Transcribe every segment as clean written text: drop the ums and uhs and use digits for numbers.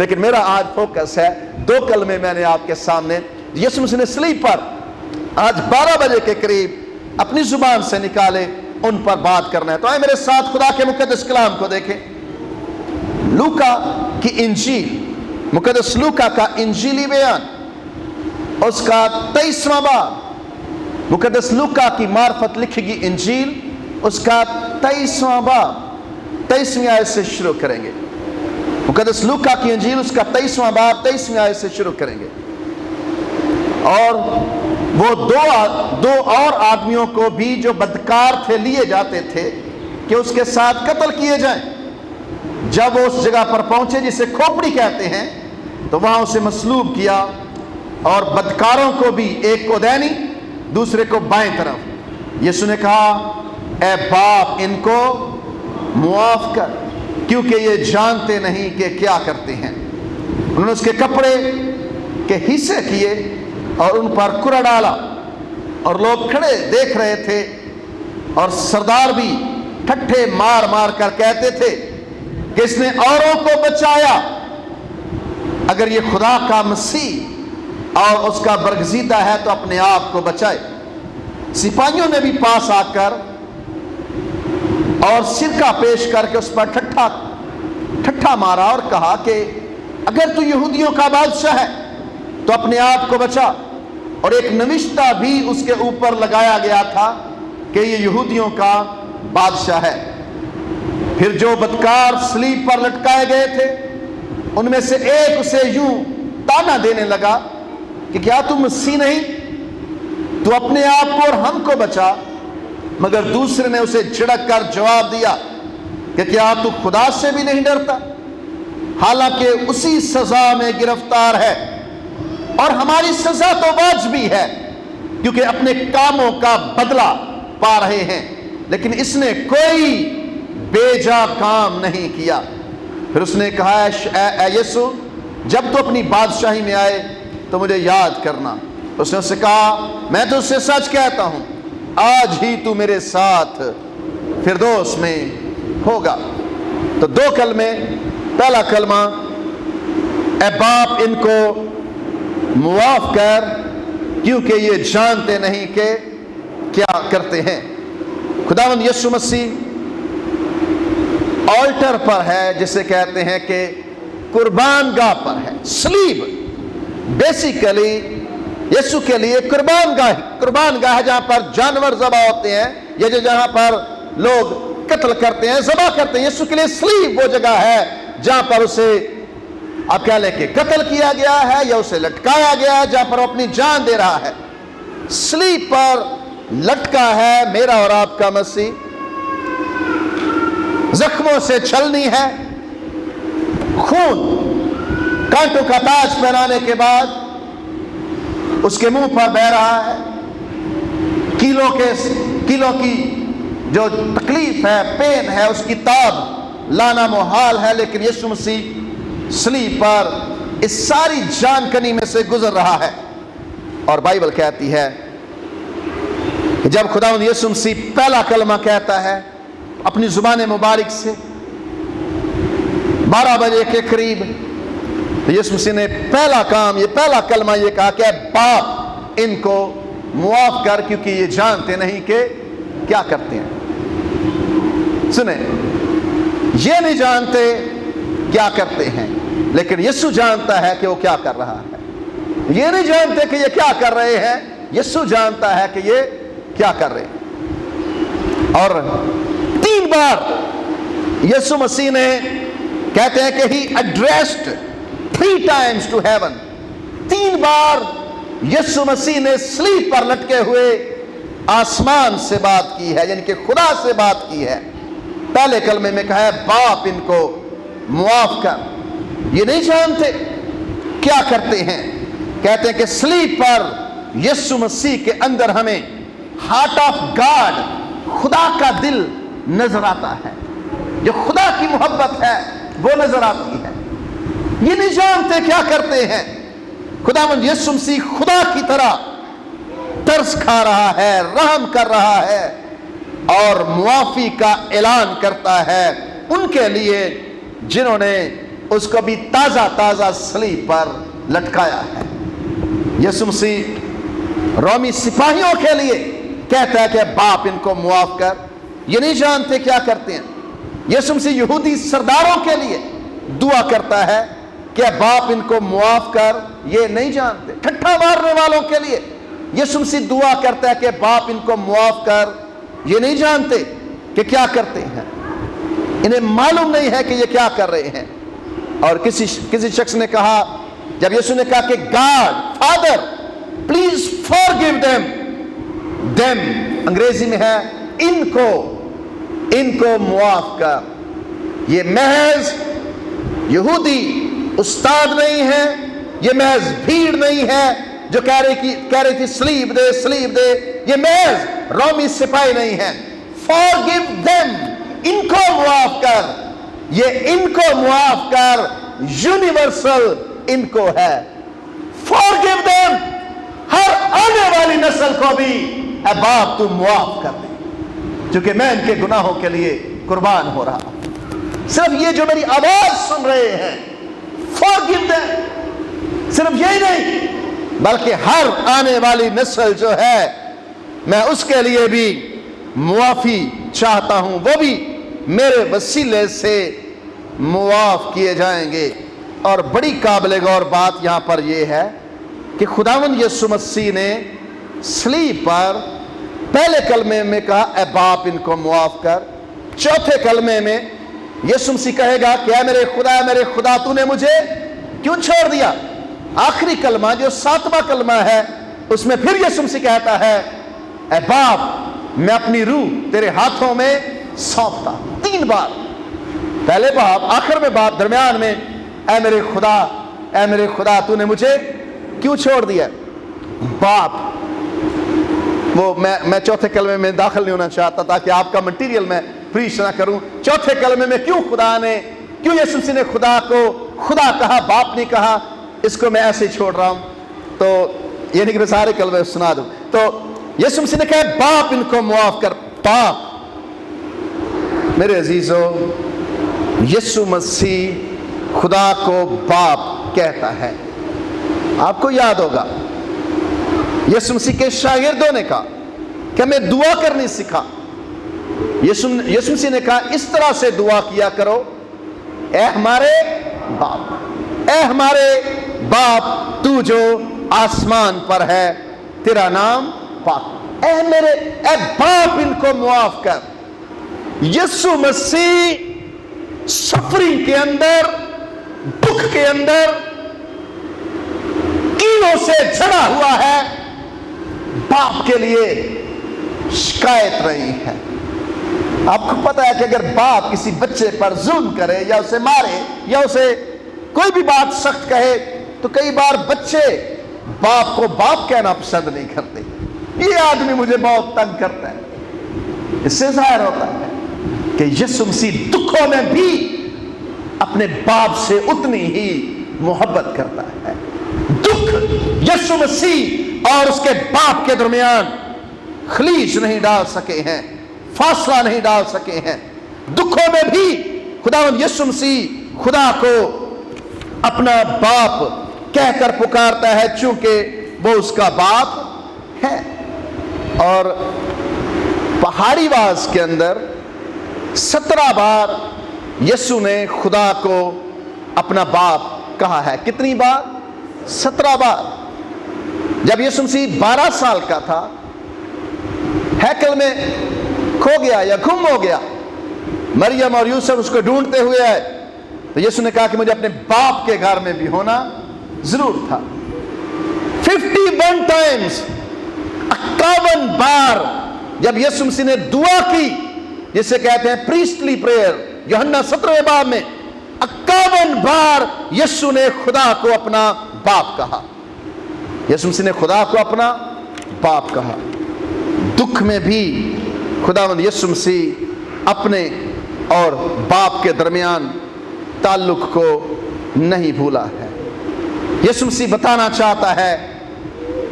لیکن میرا آج فوکس ہے 2 کلمے میں نے آپ کے سامنے یسوع مسیح نے صلیب پر آج 12 بجے کے قریب اپنی زبان سے نکالے، ان پر بات کرنا ہے۔ تو آئے میرے ساتھ خدا کے مقدس کلام کو دیکھیں۔ لوکا کی انجیل، مقدس لوکا کا انجیلی بیان، اس کا 23واں باب، مقدس لوکا کی معرفت لکھی گئی انجیل، اس کا 23واں باب 23ویں آیت سے شروع کریں گے۔ مقدس لوکا کی انجیل اس کا 23واں باب 23ویں آیت سے شروع کریں گے۔ اور وہ دو اور آدمیوں کو بھی جو بدکار تھے لیے جاتے تھے کہ اس کے ساتھ قتل کیے جائیں۔ جب وہ اس جگہ پر پہنچے جسے کھوپڑی کہتے ہیں تو وہاں اسے مصلوب کیا، اور بدکاروں کو بھی، ایک کو دینی دوسرے کو بائیں طرف۔ یسوع نے کہا اے باپ ان کو معاف کر، کیونکہ یہ جانتے نہیں کہ کیا کرتے ہیں۔ انہوں نے اس کے کپڑے کے حصے کیے اور ان پر کرا ڈالا، اور لوگ کھڑے دیکھ رہے تھے، اور سردار بھی ٹھٹھے مار مار کر کہتے تھے کہ اس نے اوروں کو بچایا، اگر یہ خدا کا مسیح اور اس کا برگزیدہ ہے تو اپنے آپ کو بچائے۔ سپاہیوں نے بھی پاس آ کر اور سرکہ پیش کر کے اس پر ٹھٹھا مارا اور کہا کہ اگر تو یہودیوں کا بادشاہ ہے تو اپنے آپ کو بچا۔ اور ایک نوشتہ بھی اس کے اوپر لگایا گیا تھا کہ یہ یہودیوں کا بادشاہ ہے۔ پھر جو بدکار صلیب پر لٹکائے گئے تھے ان میں سے ایک اسے یوں تانا دینے لگا کہ کیا تم مسیح نہیں؟ تو اپنے آپ کو اور ہم کو بچا۔ مگر دوسرے نے اسے جھڑک کر جواب دیا کہ کیا تو خدا سے بھی نہیں ڈرتا؟ حالانکہ اسی سزا میں گرفتار ہے، اور ہماری سزا تو واجبی ہے کیونکہ اپنے کاموں کا بدلہ پا رہے ہیں، لیکن اس نے کوئی بے جا کام نہیں کیا۔ پھر اس نے کہا اے یسوع جب تو اپنی بادشاہی میں آئے تو مجھے یاد کرنا۔ اس نے اس سے کہا میں تو اس سے سچ کہتا ہوں آج ہی تو میرے ساتھ فردوس میں ہوگا۔ تو 2 کلمے، پہلا کلمہ اے باپ ان کو معاف کر کیونکہ یہ جانتے نہیں کہ کیا کرتے ہیں۔ خداوند یسوع مسیح آلٹر پر ہے، جسے کہتے ہیں کہ قربان گاہ پر ہے۔ صلیب بیسیکلی یسوع کے لیے قربان گاہ ہے، جہاں پر جانور ذبح ہوتے ہیں یا جہاں پر لوگ قتل کرتے ہیں، ذبح کرتے ہیں۔ یسوع کے لیے صلیب وہ جگہ ہے جہاں پر اسے آپ کہہ لیں کہ قتل کیا گیا ہے یا اسے لٹکایا گیا ہے، جہاں پر وہ اپنی جان دے رہا ہے۔ صلیب پر لٹکا ہے میرا اور آپ کا مسیح، زخموں سے چھلنی ہے، خون کانٹوں کا تاج پہنانے کے بعد اس کے منہ پر بہہ رہا ہے۔ کیلوں کی جو تکلیف ہے، پین ہے، اس کی تاب لانا محال ہے، لیکن یسوع مسیح صلیب پر اس ساری جان کنی میں سے گزر رہا ہے۔ اور بائبل کہتی ہے کہ جب خداوند یسوع مسیح پہلا کلمہ کہتا ہے اپنی زبان مبارک سے 12 بجے کے قریب، تو یسوع مسیح نے پہلا کلمہ یہ کہا کہ باپ ان کو معاف کر کیونکہ یہ جانتے نہیں کہ کیا کرتے ہیں۔ سنیں، یہ نہیں جانتے کیا کرتے ہیں، لیکن یسوع جانتا ہے کہ وہ کیا کر رہا ہے۔ یہ نہیں جانتے کہ یہ کیا کر رہے ہیں، یسوع جانتا ہے کہ یہ کیا کر رہے ہیں۔ اور 3 بار یسوع مسیح نے کہتے ہیں کہ he addressed 3 times to heaven۔ 3 بار یسوع مسیح نے صلیب پر لٹکے ہوئے آسمان سے بات کی ہے، یعنی کہ خدا سے بات کی ہے۔ پہلے کلمے میں کہا ہے باپ ان کو معاف کر، یہ نہیں جانتے کیا کرتے ہیں۔ کہتے ہیں کہ صلیب پر یسوع مسیح کے اندر ہمیں ہارٹ آف گاڈ، خدا کا دل نظر آتا ہے، جو خدا کی محبت ہے وہ نظر آتی ہے۔ یہ نہیں جانتے کیا کرتے ہیں۔ خداوند یسوع مسیح خدا کی طرح ترس کھا رہا ہے، رحم کر رہا ہے اور معافی کا اعلان کرتا ہے ان کے لیے جنہوں نے اس کو بھی تازہ تازہ صلیب پر لٹکایا ہے۔ یسوع مسیح رومی سپاہیوں کے لیے کہتا ہے کہ باپ ان کو معاف کر، یہ نہیں جانتے کیا کرتے ہیں۔ یسوع مسیح یہودی سرداروں کے لیے دعا کرتا ہے کہ باپ ان کو معاف کر، یہ نہیں جانتے۔ ٹھٹھا مارنے والوں کے لیے یسوع مسیح دعا کرتا ہے کہ باپ ان کو معاف کر، یہ نہیں جانتے کہ کیا کرتے ہیں، انہیں معلوم نہیں ہے کہ یہ کیا کر رہے ہیں۔ اور کسی شخص نے کہا، جب یسوع نے کہا کہ God father please forgive them, انگریزی میں ہے ان کو معاف کر، یہ محض یہودی استاد نہیں ہے، یہ محض بھیڑ نہیں ہے جو کہہ رہی تھی صلیب دے صلیب دے، یہ محض رومی سپاہی نہیں ہے۔ فارگیو دیم، ان کو معاف کر، یہ ان کو معاف کر یونیورسل ان کو ہے۔ فارگیو دیم، ہر آنے والی نسل کو بھی اے باپ تو معاف کر دے، کیونکہ میں ان کے گناہوں کے لیے قربان ہو رہا ہوں۔ صرف یہ جو میری آواز سن رہے ہیں، forgive them، صرف یہی نہیں بلکہ ہر آنے والی نسل جو ہے میں اس کے لیے بھی معافی چاہتا ہوں، وہ بھی میرے وسیلے سے معاف کیے جائیں گے۔ اور بڑی قابل غور بات یہاں پر یہ ہے کہ خداوند یسوع مسیح نے صلیب پر پہلے کلمے میں کہا اے باپ ان کو معاف کر، چوتھے کلمے میں یسوع مسیح کہے گا کہ اے میرے خدا تو نے مجھے کیوں چھوڑ دیا۔ آخری کلمہ جو 7واں کلمہ ہے اس میں پھر یسوع مسیح کہتا ہے اے باپ میں اپنی روح تیرے ہاتھوں میں سونپتا ہوں۔ 3 بار، پہلے باپ، آخر میں باپ، درمیان میں اے میرے خدا تو نے مجھے کیوں چھوڑ دیا۔ باپ، وہ میں چوتھے کلمے میں داخل نہیں ہونا چاہتا تاکہ آپ کا مٹیریل میں پریچ نہ کروں۔ چوتھے کلمے میں کیوں یسوع مسیح نے خدا کو خدا کہا، باپ نہیں کہا، اس کو میں ایسے ہی چھوڑ رہا ہوں، تو یہ نہیں کہ میں سارے کلمے سنا دوں۔ تو یسوع مسیح نے کہا باپ ان کو معاف کر۔ باپ، میرے عزیزو، یسوع مسیح خدا کو باپ کہتا ہے۔ آپ کو یاد ہوگا یسوع مسیح کے شاگردوں نے کہا کہ ہمیں دعا کرنی سکھا۔ یسوع مسیح نے کہا اس طرح سے دعا کیا کرو، اے ہمارے باپ تو جو آسمان پر ہے، تیرا نام پاک۔ اے باپ ان کو معاف کر۔ یسوع مسیح سفرنگ کے اندر، دکھ کے اندر کینوں سے جڑا ہوا ہے، باپ کے لیے شکایت رہی ہے۔ آپ کو پتا ہے کہ اگر باپ کسی بچے پر ظلم کرے یا اسے مارے یا اسے کوئی بھی بات سخت کہے تو کئی بار بچے باپ کو باپ کہنا پسند نہیں کرتے۔ یہ آدمی مجھے بہت تنگ کرتا ہے۔ اس سے ظاہر ہوتا ہے کہ یسوع مسیح دکھوں میں بھی اپنے باپ سے اتنی ہی محبت کرتا ہے۔ دکھ یسوع مسیح اور اس کے باپ کے درمیان خلیج نہیں ڈال سکے ہیں، فاصلہ نہیں ڈال سکے ہیں۔ دکھوں میں بھی خداوند یسوع مسیح خدا کو اپنا باپ کہہ کر پکارتا ہے، چونکہ وہ اس کا باپ ہے۔ اور پہاڑی واز کے اندر 17 بار یسوع نے خدا کو اپنا باپ کہا ہے۔ کتنی بار؟ 17 بار۔ جب یسوع مسیح 12 سال کا تھا، ہیکل میں کھو گیا یا گم ہو گیا، مریم اور یوسف اس کو ڈھونڈتے ہوئے آئے، تو یسوع نے کہا کہ مجھے اپنے باپ کے گھر میں بھی ہونا ضرور تھا۔ 51 ٹائمز، 51 بار جب یسوع مسیح نے دعا کی، جسے کہتے ہیں پریسٹلی پریئر، یوحنا 17 باب میں 51 بار یسوع نے خدا کو اپنا باپ کہا۔ یسوع مسیح نے خدا کو اپنا باپ کہا۔ دکھ میں بھی خداوند یسوع مسیح اپنے اور باپ کے درمیان تعلق کو نہیں بھولا ہے۔ یسوع مسیح بتانا چاہتا ہے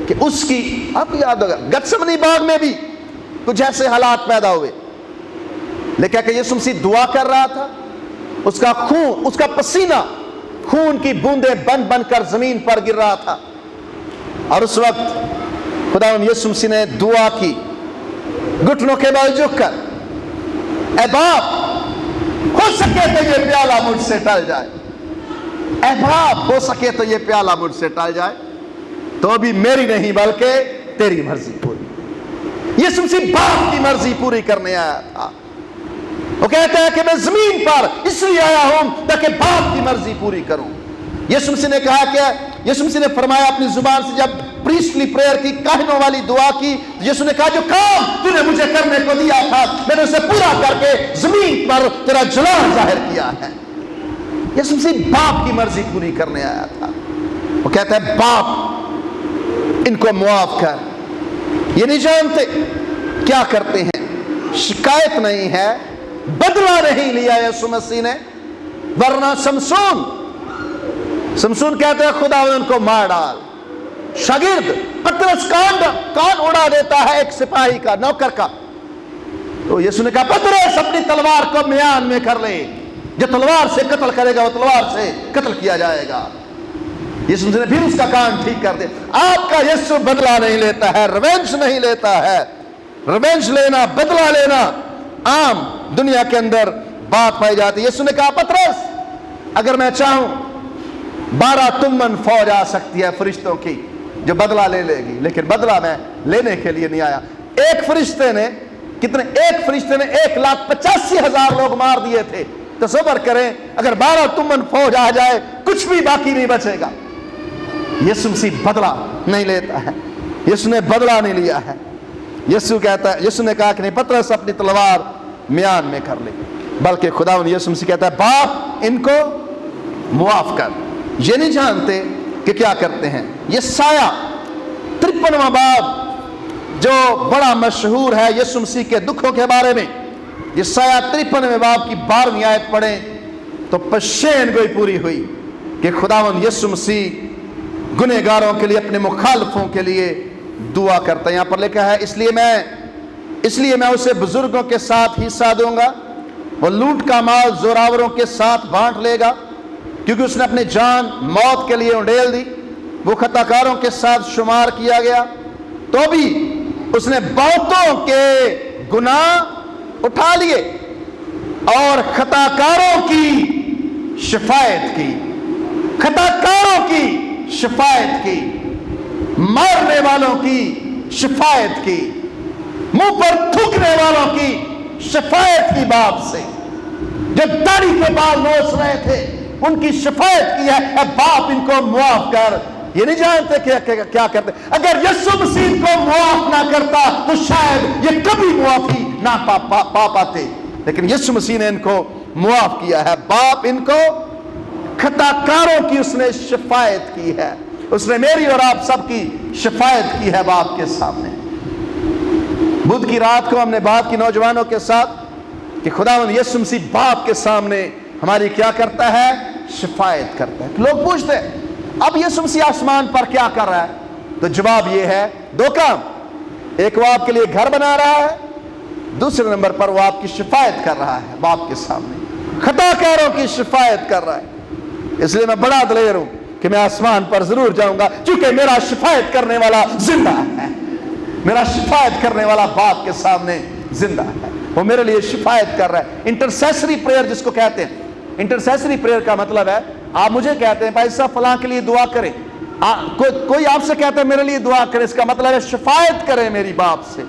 کہ اس کی، آپ کو یاد ہوگا گتسمنی باغ میں بھی کچھ ایسے حالات پیدا ہوئے، لیکن کہ یسوع مسیح دعا کر رہا تھا، اس کا خون، اس کا پسینہ خون کی بوندیں بن بن کر زمین پر گر رہا تھا، اور اس وقت خداوند یسوع مسیح نے دعا کی گھٹنوں کے بل جھک کر، اے باپ ہو سکے تو یہ پیالہ مجھ سے ٹل جائے، اے باپ ہو سکے تو یہ پیالہ مجھ سے ٹل جائے، تو بھی میری نہیں بلکہ تیری مرضی پوری۔ یسوع مسیح باپ کی مرضی پوری کرنے آیا تھا۔ وہ کہتا ہے کہ میں زمین پر اس لیے آیا ہوں تاکہ باپ کی مرضی پوری کروں۔ یسوع مسیح نے کہا کہ یسوع مسیح نے فرمایا اپنی زبان سے، جب پریسٹلی پریئر کی، کاہنوں والی دعا کی، یسوع نے کہا جو کام تو نے مجھے کرنے کو دیا تھا میں نے اسے پورا کر کے زمین پر تیرا جلال ظاہر کیا ہے۔ یسوع مسیح باپ کی مرضی پوری کرنے آیا تھا۔ وہ کہتا ہے باپ ان کو معاف کر، یہ نہیں جانتے کیا کرتے ہیں۔ شکایت نہیں ہے، بدلہ نہیں لیا یسوع مسیح نے، ورنہ سمسون کہتے ہیں خدا ان کو مار ڈال۔ شاگرد پترس کان اڑا دیتا ہے ایک سپاہی کا، نوکر کا، تو یسوع نے کہا پترس اپنی تلوار کو میان میں کر لے، جو تلوار سے قتل کرے گا وہ تلوار سے قتل کیا جائے گا۔ یسوع نے پھر اس کا کان ٹھیک کر دیا۔ آپ کا یسوع بدلہ نہیں لیتا ہے، ریونج نہیں لیتا ہے۔ ریونج لینا، بدلہ لینا عام دنیا کے اندر بات پائی جاتی ہے۔ یسوع نے کہا پترس اگر میں چاہوں 12 تمن فوج آ سکتی ہے فرشتوں کی جو بدلہ لے لے گی، لیکن بدلہ میں لینے کے لیے نہیں آیا۔ ایک فرشتے نے 1,85,000 لوگ مار دیے تھے۔ تصور کریں اگر 12 تمن فوج آ جائے کچھ بھی باقی نہیں بچے گا۔ یسوع مسیح بدلہ نہیں لیتا ہے، یسوع نے بدلہ نہیں لیا ہے۔ یسوع نے کہا کہ نہیں پترس اپنی تلوار میان میں کر لے، بلکہ خداوند یسوع مسیح کہتا ہے باپ ان کو معاف کر، یہ نہیں جانتے کہ کیا کرتے ہیں۔ یہ سایہ 53واں باب جو بڑا مشہور ہے یسوع مسیح کے دکھوں کے بارے میں، یہ سایہ 53ویں باب کی 12ویں آیت پڑھیں تو پشین گوئی پوری ہوئی کہ خداوند یسوع مسیح گنہگاروں کے لیے، اپنے مخالفوں کے لیے دعا کرتا ہے۔ یہاں پر لکھا ہے اس لیے میں اسے بزرگوں کے ساتھ حصہ دوں گا، وہ لوٹ کا مال زوراوروں کے ساتھ بانٹ لے گا، کیونکہ اس نے اپنی جان موت کے لیے انڈیل دی۔ وہ خطا کاروں کے ساتھ شمار کیا گیا تو بھی اس نے بہتوں کے گناہ اٹھا لیے اور خطا کاروں کی شفاعت کی، خطا کاروں کی شفاعت کی، مارنے والوں کی شفاعت کی، منہ پر تھوکنے والوں کی شفاعت کی، باپ سے جو داڑھی کے بال نوچ رہے تھے ان کی شفاعت کی ہے۔ اے باپ ان کو معاف کر۔ یہ نہیں جانتے کیا کرتے۔ اگر یسوع مسیح کو معاف نہ کرتا تو شاید یہ کبھی معافی نہ پا پاتے، لیکن یسوع مسیح نے ان کو معاف کیا ہے۔ باپ ان کو خطا کاروں کی اس نے شفاعت کی ہے، اس نے میری اور آپ سب کی شفاعت کی ہے باپ کے سامنے۔ بدھ کی رات کو ہم نے بات کی نوجوانوں کے ساتھ کہ خداوند یسوع مسیح باپ کے سامنے ہماری کیا کرتا ہے؟ شفاعت کرتا ہے۔ لوگ پوچھتے ہیں اب یسوع مسیح آسمان پر کیا کر رہا ہے؟ تو جواب یہ ہے 2 کام، ایک وہ آپ کے لیے گھر بنا رہا ہے، دوسرے نمبر پر وہ آپ کی شفاعت کر رہا ہے باپ کے سامنے، خطا کاروں کی شفاعت کر رہا ہے۔ اس لیے میں بڑا دلیر ہوں کہ میں آسمان پر ضرور جاؤں گا، کیونکہ میرا شفاعت کرنے والا زندہ ہے، میرا شفاعت کرنے والا باپ کے سامنے زندہ ہے، وہ میرے لیے شفاعت کر رہا ہے۔ انٹرسیسری پریئر جس کو کہتے ہیں، انٹرسیسری پریئر کا مطلب ہے آپ مجھے کہتے ہیں بھائی صاحب فلاں کے لیے دعا کریں، کوئی آپ سے کہتا ہے میرے لیے دعا کریں، اس کا مطلب ہے شفاعت کریں میری باپ سے۔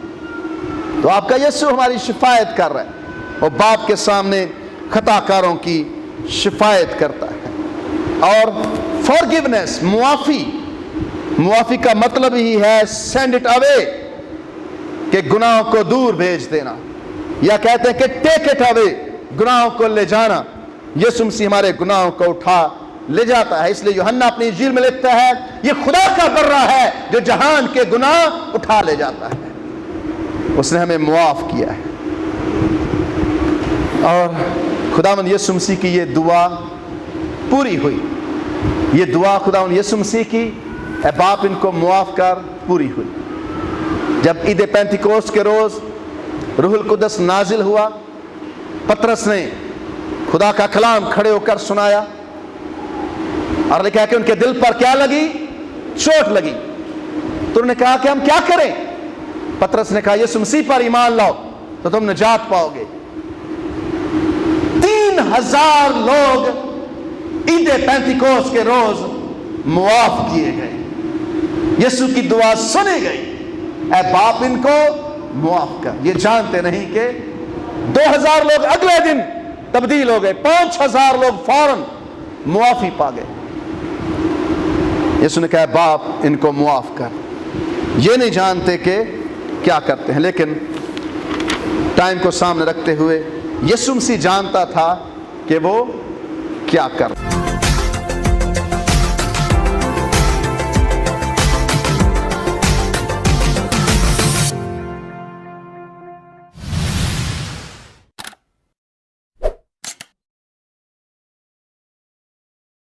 تو آپ کا یسوع ہماری شفاعت کر رہا ہے، وہ باپ کے سامنے خطا کاروں کی شفاعت کرتا ہے۔ اور forgiveness، معافی کا مطلب ہی ہے send it away، کہ گناہوں کو دور بھیج دینا، یا کہتے ہیں کہ take it away، گناہوں کو لے جانا۔ یسوع مسیح ہمارے گناہوں کو اٹھا لے جاتا ہے، اس لیے یوحنا اپنی انجیل میں لکھتا ہے یہ خدا کا برہ ہے جو جہان کے گناہ اٹھا لے جاتا ہے، اس نے ہمیں معاف کیا ہے۔ اور خداوند یسوع مسیح کی یہ دعا پوری ہوئی، یہ دعا خداوند یسوع مسیح کی اے باپ ان کو معاف کر پوری ہوئی۔ جب عید پینتیکوست کے روز روح القدس نازل ہوا، پطرس نے خدا کا کلام کھڑے ہو کر سنایا، اور لکھا ہے کہ ان کے دل پر کیا لگی؟ چوٹ لگی۔ تو انہوں نے کہا کہ ہم کیا کریں؟ پترس نے کہا یسوع مسیح پر ایمان لاؤ تو تم نجات پاؤ گے۔ 3000 لوگ عید پینتیکوس کے روز معاف کیے گئے، یسوع کی دعا سنی گئی، اے باپ ان کو معاف کر۔ یہ جانتے نہیں کہ 2000 لوگ اگلے دن تبدیل ہو گئے، 5000 لوگ فوراً معافی پا گئے۔ یسوع نے کہا باپ ان کو معاف کر۔ یہ نہیں جانتے کہ کیا کرتے ہیں، لیکن ٹائم کو سامنے رکھتے ہوئے یسوع مسیح جانتا تھا کہ وہ کیا کر